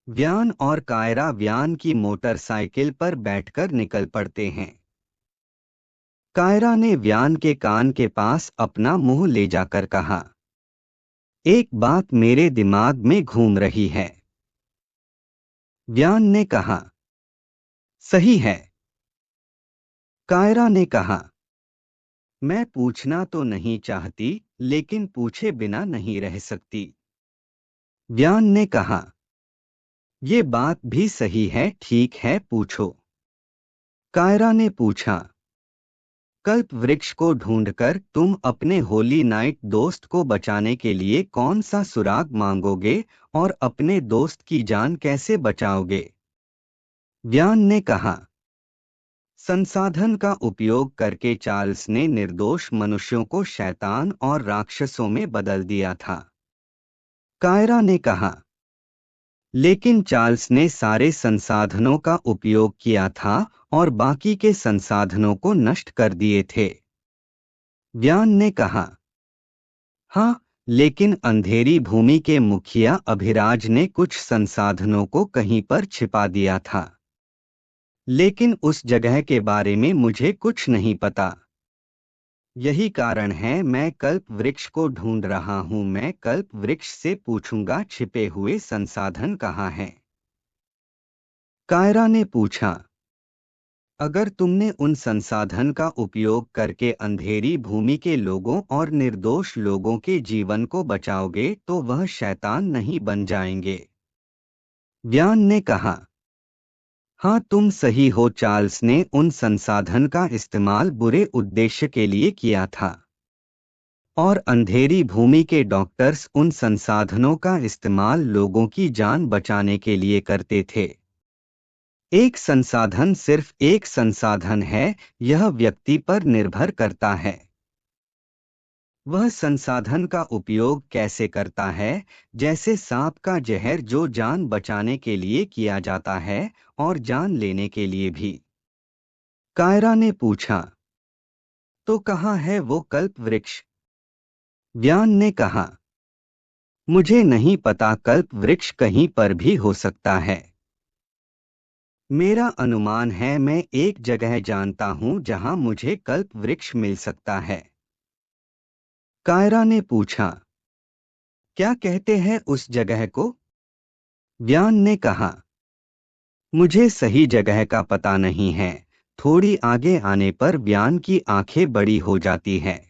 व्यान और कायरा व्यान की मोटरसाइकिल पर बैठकर निकल पड़ते हैं। कायरा ने व्यान के कान के पास अपना मुंह ले जाकर कहा, एक बात मेरे दिमाग में घूम रही है। व्यान ने कहा, सही है। कायरा ने कहा, मैं पूछना तो नहीं चाहती, लेकिन पूछे बिना नहीं रह सकती। व्यान ने कहा, ये बात भी सही है, ठीक है, पूछो। कायरा ने पूछा, कल्प वृक्ष को ढूंढकर तुम अपने होली नाइट दोस्त को बचाने के लिए कौन सा सुराग मांगोगे और अपने दोस्त की जान कैसे बचाओगे? व्यान ने कहा, संसाधन का उपयोग करके चार्ल्स ने निर्दोष मनुष्यों को शैतान और राक्षसों में बदल दिया था। कायरा ने कहा, लेकिन चार्ल्स ने सारे संसाधनों का उपयोग किया था और बाकी के संसाधनों को नष्ट कर दिए थे। व्यान ने कहा, हाँ, लेकिन अंधेरी भूमि के मुखिया अभिराज ने कुछ संसाधनों को कहीं पर छिपा दिया था, लेकिन उस जगह के बारे में मुझे कुछ नहीं पता। यही कारण है मैं कल्प वृक्ष को ढूंढ रहा हूं। मैं कल्प वृक्ष से पूछूंगा छिपे हुए संसाधन कहाँ हैं। कायरा ने पूछा, अगर तुमने उन संसाधन का उपयोग करके अंधेरी भूमि के लोगों और निर्दोष लोगों के जीवन को बचाओगे तो वह शैतान नहीं बन जाएंगे। व्यान ने कहा, हाँ, तुम सही हो। चार्ल्स ने उन संसाधन का इस्तेमाल बुरे उद्देश्य के लिए किया था और अंधेरी भूमि के डॉक्टर्स उन संसाधनों का इस्तेमाल लोगों की जान बचाने के लिए करते थे। एक संसाधन सिर्फ एक संसाधन है, यह व्यक्ति पर निर्भर करता है। वह संसाधन का उपयोग कैसे करता है, जैसे सांप का जहर जो जान बचाने के लिए किया जाता है और जान लेने के लिए भी। कायरा ने पूछा, तो कहाँ है वो कल्प वृक्ष? व्यान ने कहा, मुझे नहीं पता, कल्प वृक्ष कहीं पर भी हो सकता है। मेरा अनुमान है मैं एक जगह जानता हूं जहां मुझे कल्प वृक्ष मिल सकता है। कायरा ने पूछा, क्या कहते हैं उस जगह को? व्यान ने कहा, मुझे सही जगह का पता नहीं है। थोड़ी आगे आने पर व्यान की आंखें बड़ी हो जाती हैं।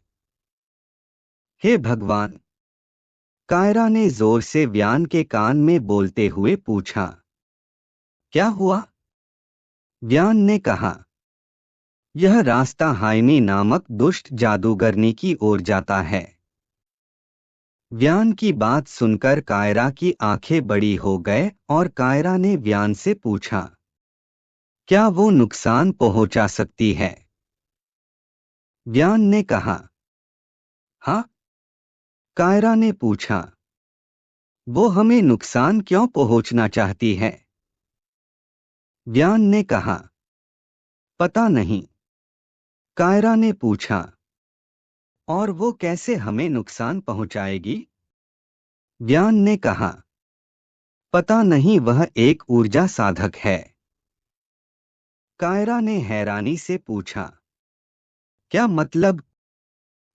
हे भगवान! कायरा ने जोर से व्यान के कान में बोलते हुए पूछा, क्या हुआ? व्यान ने कहा, यह रास्ता हाइमी नामक दुष्ट जादूगरनी की ओर जाता है। व्यान की बात सुनकर कायरा की आंखें बड़ी हो गए और कायरा ने व्यान से पूछा, क्या वो नुकसान पहुंचा सकती है? व्यान ने कहा, हाँ। कायरा ने पूछा, वो हमें नुकसान क्यों पहुंचना चाहती है? व्यान ने कहा, पता नहीं। कायरा ने पूछा, और वो कैसे हमें नुकसान पहुंचाएगी? व्यान ने कहा, पता नहीं, वह एक ऊर्जा साधक है। कायरा ने हैरानी से पूछा, क्या मतलब?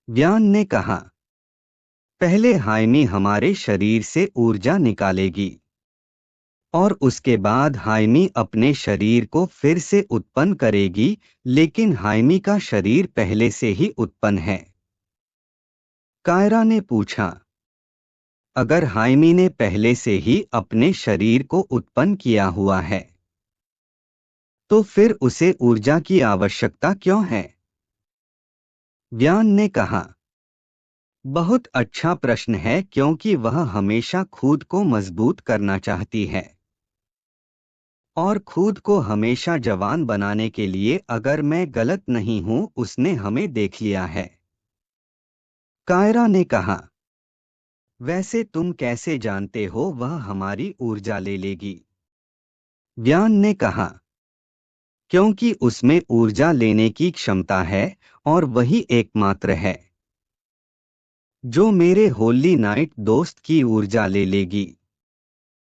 व्यान ने कहा, पहले हाइमी हमारे शरीर से ऊर्जा निकालेगी और उसके बाद हाइमी अपने शरीर को फिर से उत्पन्न करेगी, लेकिन हाइमी का शरीर पहले से ही उत्पन्न है। कायरा ने पूछा, अगर हाइमी ने पहले से ही अपने शरीर को उत्पन्न किया हुआ है तो फिर उसे ऊर्जा की आवश्यकता क्यों है? व्यान ने कहा, बहुत अच्छा प्रश्न है, क्योंकि वह हमेशा खुद को मजबूत करना चाहती है और खुद को हमेशा जवान बनाने के लिए। अगर मैं गलत नहीं हूं, उसने हमें देख लिया है। कायरा ने कहा, वैसे तुम कैसे जानते हो वह हमारी ऊर्जा ले लेगी? व्यान ने कहा, क्योंकि उसमें ऊर्जा लेने की क्षमता है और वही एकमात्र है जो मेरे होली नाइट दोस्त की ऊर्जा ले लेगी।